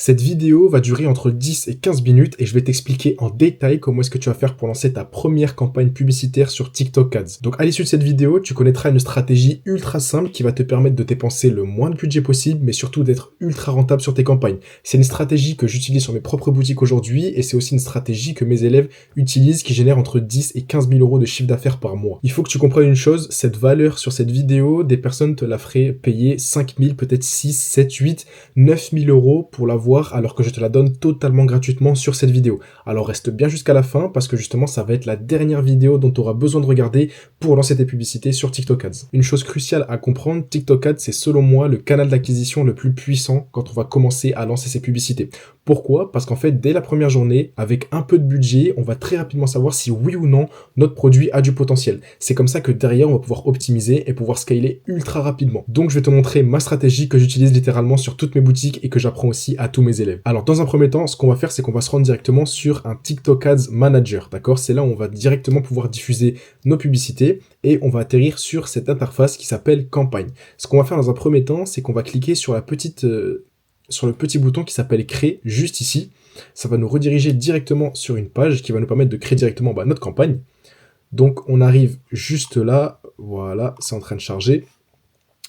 Cette vidéo va durer entre 10 et 15 minutes et je vais t'expliquer en détail comment est-ce que tu vas faire pour lancer ta première campagne publicitaire sur TikTok Ads. Donc à l'issue de cette vidéo, tu connaîtras une stratégie ultra simple qui va te permettre de dépenser le moins de budget possible, mais surtout d'être ultra rentable sur tes campagnes. C'est une stratégie que j'utilise sur mes propres boutiques aujourd'hui et c'est aussi une stratégie que mes élèves utilisent qui génère entre 10 et 15 000 euros de chiffre d'affaires par mois. Il faut que tu comprennes une chose, cette valeur sur cette vidéo, des personnes te la feraient payer 5 000, peut-être 6, 7, 8, 9 000 euros pour l'avoir alors que je te la donne totalement gratuitement sur cette vidéo. Alors reste bien jusqu'à la fin parce que justement ça va être la dernière vidéo dont tu auras besoin de regarder pour lancer tes publicités sur TikTok Ads. Une chose cruciale à comprendre, TikTok Ads c'est selon moi le canal d'acquisition le plus puissant quand on va commencer à lancer ses publicités. Pourquoi ? Parce qu'en fait dès la première journée, avec un peu de budget, on va très rapidement savoir si oui ou non notre produit a du potentiel. C'est comme ça que derrière on va pouvoir optimiser et pouvoir scaler ultra rapidement. Donc je vais te montrer ma stratégie que j'utilise littéralement sur toutes mes boutiques et que j'apprends aussi à tous mes élèves. Alors dans un premier temps, ce qu'on va faire c'est qu'on va se rendre directement sur un TikTok Ads Manager, d'accord ? C'est là où on va directement pouvoir diffuser nos publicités et on va atterrir sur cette interface qui s'appelle campagne. Ce qu'on va faire dans un premier temps, c'est qu'on va cliquer sur sur le petit bouton qui s'appelle créer juste ici. Ça va nous rediriger directement sur une page qui va nous permettre de créer directement notre campagne. Donc on arrive juste là, voilà, c'est en train de charger.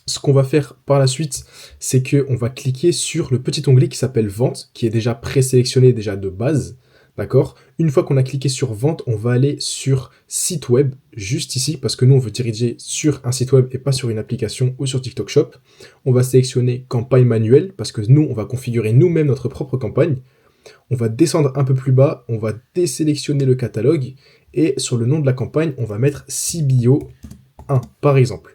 Ce qu'on va faire par la suite, c'est qu'on va cliquer sur le petit onglet qui s'appelle Vente, qui est déjà présélectionné déjà de base, d'accord ? Une fois qu'on a cliqué sur Vente, on va aller sur Site Web, juste ici, parce que nous, on veut diriger sur un site web et pas sur une application ou sur TikTok Shop. On va sélectionner Campagne manuelle, parce que nous, on va configurer nous-mêmes notre propre campagne. On va descendre un peu plus bas, on va désélectionner le catalogue, et sur le nom de la campagne, on va mettre CBO 1, par exemple.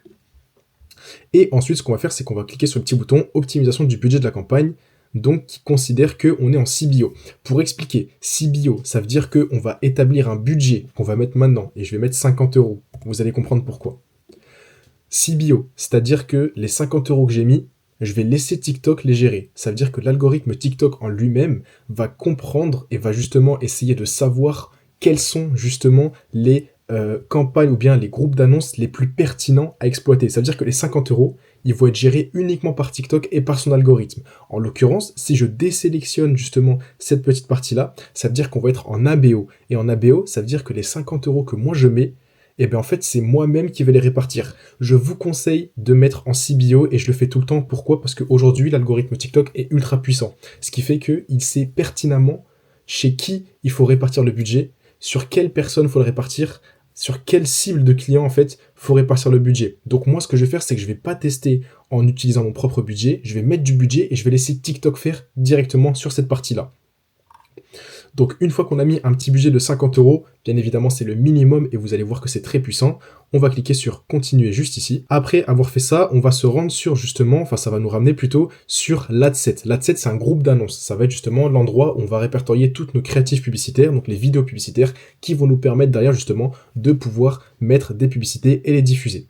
Et ensuite, ce qu'on va faire, c'est qu'on va cliquer sur le petit bouton optimisation du budget de la campagne, donc qui considère qu'on est en CBO. Pour expliquer, CBO, ça veut dire qu'on va établir un budget qu'on va mettre maintenant, et je vais mettre 50 euros. Vous allez comprendre pourquoi. CBO, c'est-à-dire que les 50 euros que j'ai mis, je vais laisser TikTok les gérer. Ça veut dire que l'algorithme TikTok en lui-même va comprendre et va justement essayer de savoir quels sont justement les campagnes ou bien les groupes d'annonces les plus pertinents à exploiter. Ça veut dire que les 50 euros, ils vont être gérés uniquement par TikTok et par son algorithme. En l'occurrence, si je désélectionne justement cette petite partie-là, ça veut dire qu'on va être en ABO. Et en ABO, ça veut dire que les 50 euros que moi je mets, et bien en fait c'est moi-même qui vais les répartir. Je vous conseille de mettre en CBO et je le fais tout le temps. Pourquoi ? Parce qu'aujourd'hui l'algorithme TikTok est ultra puissant. Ce qui fait qu'il sait pertinemment chez qui il faut répartir le budget, sur quelle personne il faut le répartir, sur quelle cible de client en fait faut répartir le budget. Donc moi ce que je vais faire c'est que je vais pas tester en utilisant mon propre budget, je vais mettre du budget et je vais laisser TikTok faire directement sur cette partie-là. Donc une fois qu'on a mis un petit budget de 50 euros, bien évidemment c'est le minimum et vous allez voir que c'est très puissant, on va cliquer sur continuer juste ici. Après avoir fait ça, on va se rendre sur justement, enfin ça va nous ramener plutôt sur l'adset. L'adset c'est un groupe d'annonces, ça va être justement l'endroit où on va répertorier toutes nos créatifs publicitaires, donc les vidéos publicitaires qui vont nous permettre derrière justement de pouvoir mettre des publicités et les diffuser.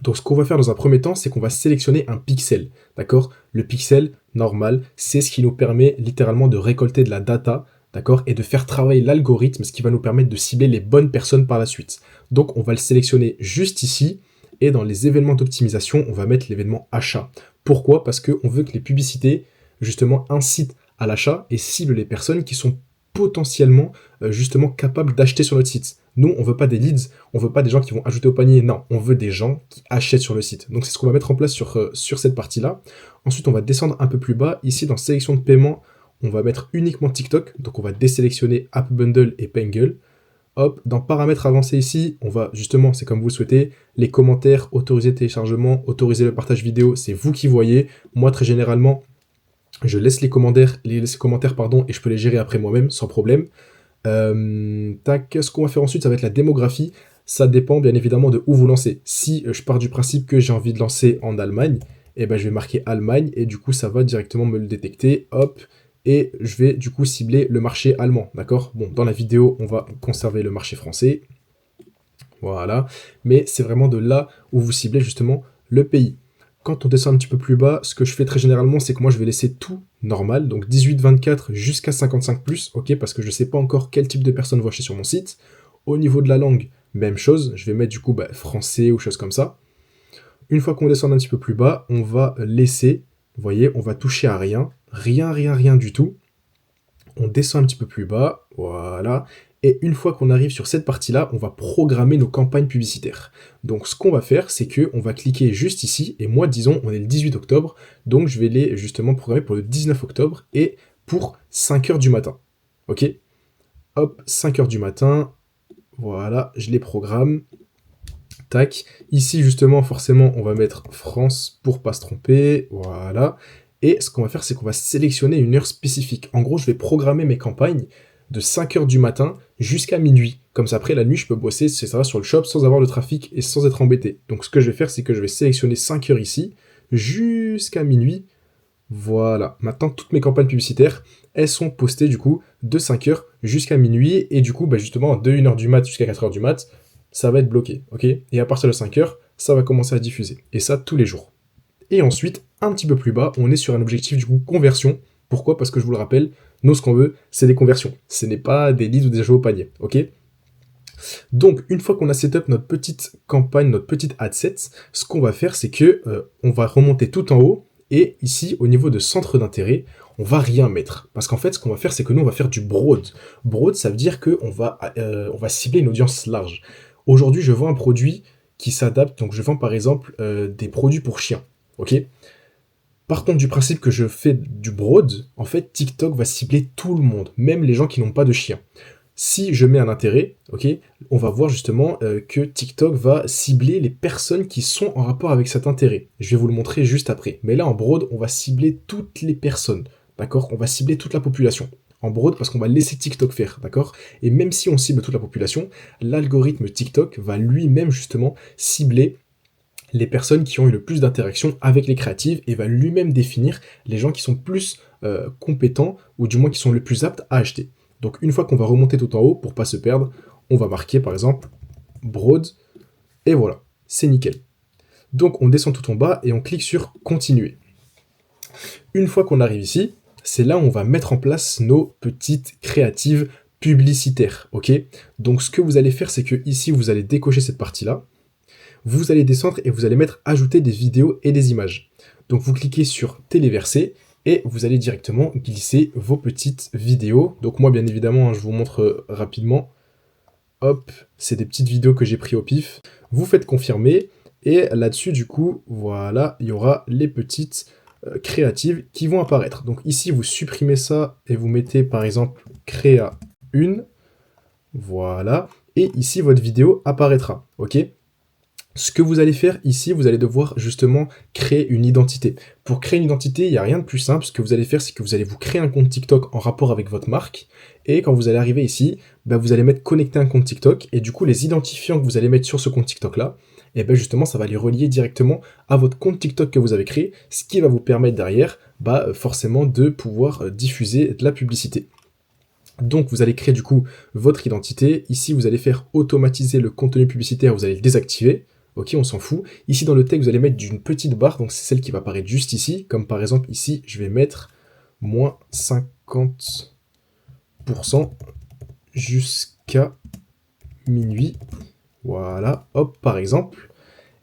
Donc ce qu'on va faire dans un premier temps, c'est qu'on va sélectionner un pixel, d'accord ? Le pixel normal, c'est ce qui nous permet littéralement de récolter de la data, d'accord, et de faire travailler l'algorithme, ce qui va nous permettre de cibler les bonnes personnes par la suite. Donc on va le sélectionner juste ici, et dans les événements d'optimisation, on va mettre l'événement achat. Pourquoi ? Parce qu'on veut que les publicités, justement, incitent à l'achat et ciblent les personnes qui sont potentiellement, justement, capables d'acheter sur notre site. Nous, on veut pas des leads, on veut pas des gens qui vont ajouter au panier, non, on veut des gens qui achètent sur le site. Donc c'est ce qu'on va mettre en place sur cette partie-là. Ensuite, on va descendre un peu plus bas, ici dans sélection de paiement, on va mettre uniquement TikTok, donc on va désélectionner App Bundle et Pangle. Hop, dans paramètres avancés ici, on va justement, c'est comme vous le souhaitez, les commentaires, autoriser le téléchargement, autoriser le partage vidéo, c'est vous qui voyez. Moi, très généralement, je laisse les commentaires, et je peux les gérer après moi-même, sans problème. Ce qu'on va faire ensuite, ça va être la démographie. Ça dépend bien évidemment de où vous lancez. Si je pars du principe que j'ai envie de lancer en Allemagne, je vais marquer Allemagne, et du coup, ça va directement me le détecter. Hop, et je vais du coup cibler le marché allemand, d'accord ? Bon, dans la vidéo, on va conserver le marché français, voilà, mais c'est vraiment de là où vous ciblez justement le pays. Quand on descend un petit peu plus bas, ce que je fais très généralement, c'est que moi je vais laisser tout normal, donc 18-24 jusqu'à 55+, ok, parce que je ne sais pas encore quel type de personnes vont acheter sur mon site. Au niveau de la langue, même chose, je vais mettre du coup français ou choses comme ça. Une fois qu'on descend un petit peu plus bas, on va laisser, vous voyez, on va toucher à rien, rien, rien, rien du tout. On descend un petit peu plus bas, voilà. Et une fois qu'on arrive sur cette partie-là, on va programmer nos campagnes publicitaires. Donc ce qu'on va faire, c'est qu'on va cliquer juste ici, et moi, disons, on est le 18 octobre, donc je vais les justement programmer pour le 19 octobre et pour 5 heures du matin. Ok? Hop, 5 heures du matin, voilà, je les programme. Tac. Ici, justement, forcément, on va mettre France pour pas se tromper, voilà. Et ce qu'on va faire, c'est qu'on va sélectionner une heure spécifique. En gros, je vais programmer mes campagnes de 5 heures du matin jusqu'à minuit. Comme ça, après, la nuit, je peux bosser, c'est ça, sur le shop sans avoir le trafic et sans être embêté. Donc, ce que je vais faire, c'est que je vais sélectionner 5 heures ici jusqu'à minuit. Voilà. Maintenant, toutes mes campagnes publicitaires, elles sont postées, du coup, de 5 heures jusqu'à minuit. Et du coup, bah, justement, de 1 heure du mat jusqu'à 4 heures du mat, ça va être bloqué, ok? Et à partir de 5 heures, ça va commencer à diffuser. Et ça, tous les jours. Et ensuite, un petit peu plus bas, on est sur un objectif du coup conversion. Pourquoi? Parce que je vous le rappelle, nous ce qu'on veut, c'est des conversions. Ce n'est pas des leads ou des jeux au panier, ok? Donc une fois qu'on a setup notre petite campagne, notre petite ad set, ce qu'on va faire, c'est que on va remonter tout en haut et ici au niveau de centre d'intérêt, on va rien mettre. Parce qu'en fait, ce qu'on va faire, c'est que nous on va faire du broad. Broad, ça veut dire que on va cibler une audience large. Aujourd'hui, je vends un produit qui s'adapte. Donc je vends par exemple des produits pour chiens. Ok? Par contre, du principe que je fais du broad, en fait, TikTok va cibler tout le monde, même les gens qui n'ont pas de chien. Si je mets un intérêt, ok, on va voir justement que TikTok va cibler les personnes qui sont en rapport avec cet intérêt. Je vais vous le montrer juste après. Mais là, en broad, on va cibler toutes les personnes, d'accord? On va cibler toute la population. En broad, parce qu'on va laisser TikTok faire, d'accord? Et même si on cible toute la population, l'algorithme TikTok va lui-même justement cibler les personnes qui ont eu le plus d'interactions avec les créatives et va lui-même définir les gens qui sont plus compétents ou du moins qui sont les plus aptes à acheter. Donc une fois qu'on va remonter tout en haut, pour pas se perdre, on va marquer par exemple Broad et voilà, c'est nickel. Donc on descend tout en bas et on clique sur Continuer. Une fois qu'on arrive ici, c'est là où on va mettre en place nos petites créatives publicitaires, ok? Donc ce que vous allez faire, c'est que ici vous allez décocher cette partie-là. Vous allez descendre et vous allez mettre ajouter des vidéos et des images. Donc vous cliquez sur téléverser et vous allez directement glisser vos petites vidéos. Donc moi bien évidemment, je vous montre rapidement. Hop, c'est des petites vidéos que j'ai pris au pif. Vous faites confirmer et là-dessus du coup, voilà, il y aura les petites créatives qui vont apparaître. Donc ici vous supprimez ça et vous mettez par exemple créa 1. Voilà. Et ici votre vidéo apparaîtra. Ok? Ce que vous allez faire ici, vous allez devoir justement créer une identité. Pour créer une identité, il n'y a rien de plus simple. Ce que vous allez faire, c'est que vous allez vous créer un compte TikTok en rapport avec votre marque. Et quand vous allez arriver ici, bah, vous allez mettre connecter un compte TikTok. Et du coup, les identifiants que vous allez mettre sur ce compte TikTok-là, et ben justement, ça va les relier directement à votre compte TikTok que vous avez créé. Ce qui va vous permettre derrière, bah, forcément, de pouvoir diffuser de la publicité. Donc vous allez créer du coup votre identité. Ici, vous allez faire automatiser le contenu publicitaire, vous allez le désactiver. Ok, on s'en fout. Ici, dans le texte, vous allez mettre une petite barre, donc c'est celle qui va apparaître juste ici. Comme par exemple, ici, je vais mettre moins 50% jusqu'à minuit. Voilà, hop, par exemple.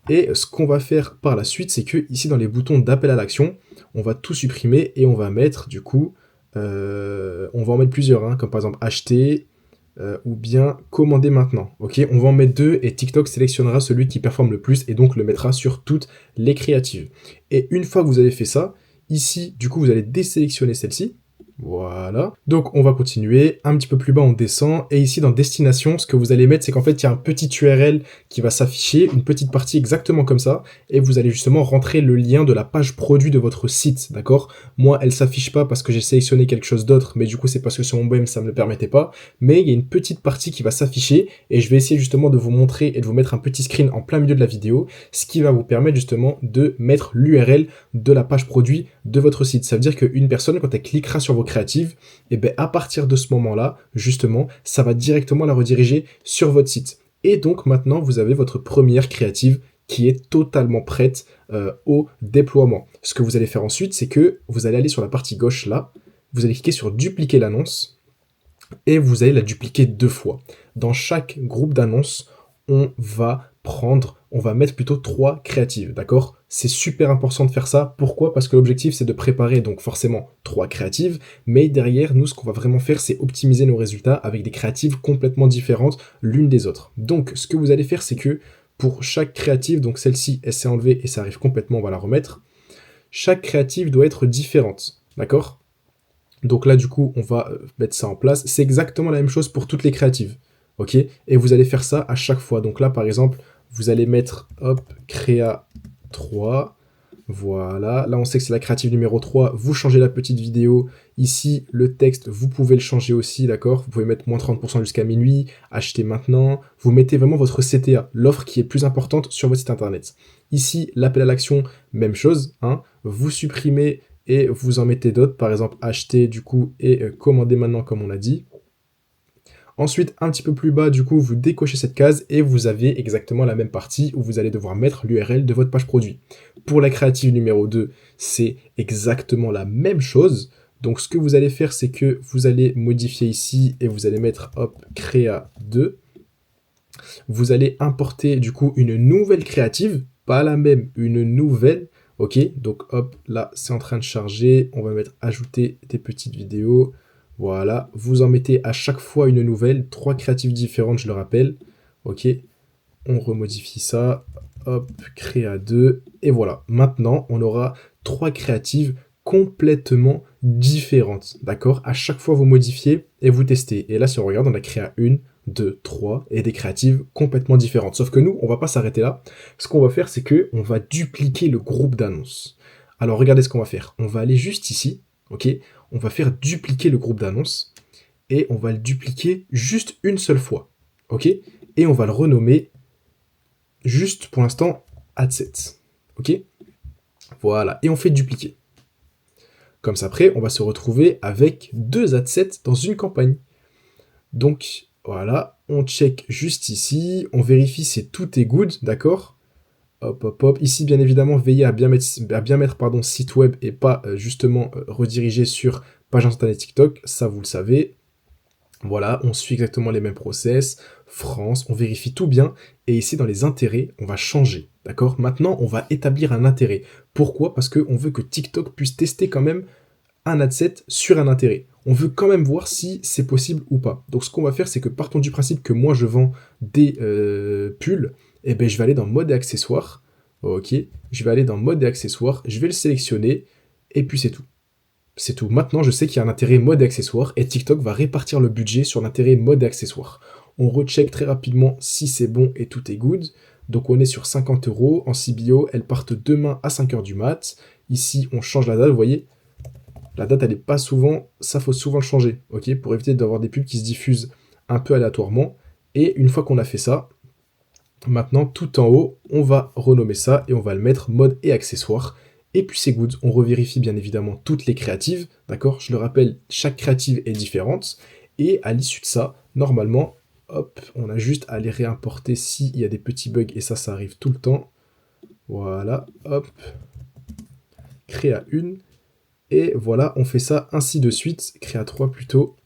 Et ce qu'on va faire par la suite, c'est que ici, dans les boutons d'appel à l'action, on va tout supprimer et on va mettre, du coup, on va en mettre plusieurs, hein, comme par exemple acheter, ou bien commander maintenant. Ok, on va en mettre deux et TikTok sélectionnera celui qui performe le plus et donc le mettra sur toutes les créatives. Et une fois que vous avez fait ça, ici, du coup, vous allez désélectionner celle-ci. Voilà. Donc on va continuer. Un petit peu plus bas, on descend. Et ici, dans destination, ce que vous allez mettre, c'est qu'en fait, il y a un petit URL qui va s'afficher, une petite partie exactement comme ça. Et vous allez justement rentrer le lien de la page produit de votre site. D'accord? Moi, elle s'affiche pas parce que j'ai sélectionné quelque chose d'autre. Mais du coup, c'est parce que sur mon BM, ça me le permettait pas. Mais il y a une petite partie qui va s'afficher. Et je vais essayer justement de vous montrer et de vous mettre un petit screen en plein milieu de la vidéo. Ce qui va vous permettre justement de mettre l'URL de la page produit de votre site. Ça veut dire qu'une personne, quand elle cliquera sur vos créatives, et bien à partir de ce moment-là, justement, ça va directement la rediriger sur votre site. Et donc maintenant, vous avez votre première créative qui est totalement prête au déploiement. Ce que vous allez faire ensuite, c'est que vous allez aller sur la partie gauche là, vous allez cliquer sur dupliquer l'annonce et vous allez la dupliquer 2 fois. Dans chaque groupe d'annonces, on va prendre on va mettre plutôt 3 créatives, d'accord? C'est super important de faire ça. Pourquoi? Parce que l'objectif, c'est de préparer donc forcément 3 créatives, mais derrière, nous, ce qu'on va vraiment faire, c'est optimiser nos résultats avec des créatives complètement différentes l'une des autres. Donc, ce que vous allez faire, c'est que pour chaque créative, donc celle-ci, elle s'est enlevée et ça arrive complètement, on va la remettre. Chaque créative doit être différente, d'accord? Donc là, du coup, on va mettre ça en place. C'est exactement la même chose pour toutes les créatives, ok? Et vous allez faire ça à chaque fois. Donc là, par exemple, vous allez mettre, hop, créa 3. Voilà, là on sait que c'est la créative numéro 3, vous changez la petite vidéo, ici le texte, vous pouvez le changer aussi, d'accord? Vous pouvez mettre moins 30% jusqu'à minuit, acheter maintenant, vous mettez vraiment votre CTA, l'offre qui est plus importante sur votre site internet. Ici, l'appel à l'action, même chose, hein, vous supprimez et vous en mettez d'autres, par exemple acheter du coup et commander maintenant comme on a dit. Ensuite, un petit peu plus bas, du coup, vous décochez cette case et vous avez exactement la même partie où vous allez devoir mettre l'URL de votre page produit. Pour la créative numéro 2, c'est exactement la même chose. Donc, ce que vous allez faire, c'est que vous allez modifier ici et vous allez mettre, hop, créa 2. Vous allez importer, du coup, une nouvelle créative, pas la même, une nouvelle. Ok, donc hop, là, c'est en train de charger. On va mettre ajouter des petites vidéos. Voilà, vous en mettez à chaque fois une nouvelle, 3 créatives différentes, je le rappelle. Ok, on remodifie ça, hop, créa 2, et voilà. Maintenant, on aura 3 créatives complètement différentes, d'accord? À chaque fois, vous modifiez et vous testez. Et là, si on regarde, on a créé 1, 2, 3, et des créatives complètement différentes. Sauf que nous, on va pas s'arrêter là. Ce qu'on va faire, c'est que on va dupliquer le groupe d'annonces. Alors, regardez ce qu'on va faire. On va aller juste ici, ok? On va faire dupliquer le groupe d'annonces et on va le dupliquer juste une seule fois, ok? Et on va le renommer juste pour l'instant AdSets, ok? Voilà, et on fait dupliquer. Comme ça, après, on va se retrouver avec 2 AdSets dans une campagne. Donc, voilà, on check juste ici, on vérifie si tout est good, d'accord? Hop, hop, hop. Ici, bien évidemment, veillez à bien mettre pardon, site web et pas justement rediriger sur page internet TikTok. Ça, vous le savez. Voilà, on suit exactement les mêmes process. France, on vérifie tout bien. Et ici, dans les intérêts, on va changer. D'accord? Maintenant, on va établir un intérêt. Pourquoi? Parce qu'on veut que TikTok puisse tester quand même un adset sur un intérêt. On veut quand même voir si c'est possible ou pas. Donc, ce qu'on va faire, c'est que partons du principe que moi, je vends des pulls. Et ben, je vais aller dans mode et accessoires. Ok, je vais aller dans mode et accessoires. Je vais le sélectionner. Et puis, c'est tout. C'est tout. Maintenant, je sais qu'il y a un intérêt mode et accessoires et TikTok va répartir le budget sur l'intérêt mode et accessoires. On recheck très rapidement si c'est bon et tout est good. Donc, on est sur 50 € en CBO. Elles partent demain à 5h du mat. Ici, on change la date. Vous voyez, la date, elle n'est pas souvent. Ça, faut souvent le changer. Ok, pour éviter d'avoir des pubs qui se diffusent un peu aléatoirement. Et une fois qu'on a fait ça, maintenant, tout en haut, on va renommer ça et on va le mettre mode et accessoires. Et puis c'est good, on revérifie bien évidemment toutes les créatives, d'accord? Je le rappelle, chaque créative est différente. Et à l'issue de ça, normalement, hop, on a juste à les réimporter s'il y a des petits bugs, et ça arrive tout le temps. Voilà, hop, créa 1. Et voilà, on fait ça ainsi de suite, créa 3 plutôt.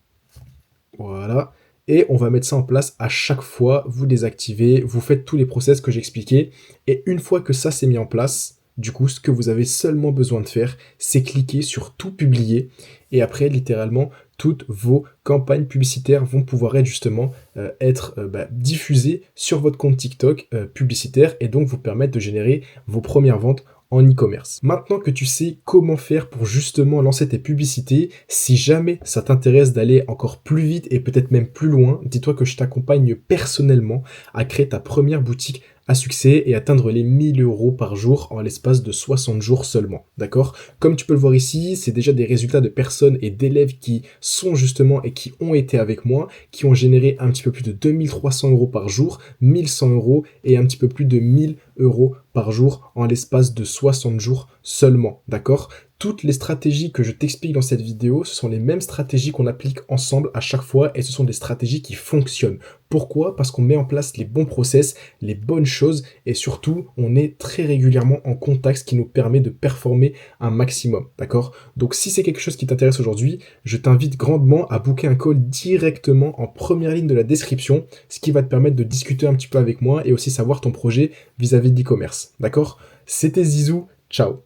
Voilà. Et on va mettre ça en place à chaque fois, vous désactivez, vous faites tous les process que j'expliquais. Et une fois que ça s'est mis en place, du coup, ce que vous avez seulement besoin de faire, c'est cliquer sur tout publier. Et après, littéralement, toutes vos campagnes publicitaires vont pouvoir être justement être diffusées sur votre compte TikTok publicitaire et donc vous permettre de générer vos premières ventes en e-commerce. Maintenant que tu sais comment faire pour justement lancer tes publicités, si jamais ça t'intéresse d'aller encore plus vite et peut-être même plus loin, dis-toi que je t'accompagne personnellement à créer ta première boutique à succès et atteindre les 1000 € par jour en l'espace de 60 jours seulement, d'accord? Comme tu peux le voir ici, c'est déjà des résultats de personnes et d'élèves qui sont justement et qui ont été avec moi, qui ont généré un petit peu plus de 2300 € par jour, 1100 € et un petit peu plus de 1000 € par jour en l'espace de 60 jours seulement, d'accord? Toutes les stratégies que je t'explique dans cette vidéo, ce sont les mêmes stratégies qu'on applique ensemble à chaque fois et ce sont des stratégies qui fonctionnent. Pourquoi? Parce qu'on met en place les bons process, les bonnes choses et surtout, on est très régulièrement en contact, ce qui nous permet de performer un maximum, d'accord? Donc si c'est quelque chose qui t'intéresse aujourd'hui, je t'invite grandement à booker un call directement en première ligne de la description, ce qui va te permettre de discuter un petit peu avec moi et aussi savoir ton projet vis-à-vis de l'e-commerce, d'accord? C'était Zizou, ciao!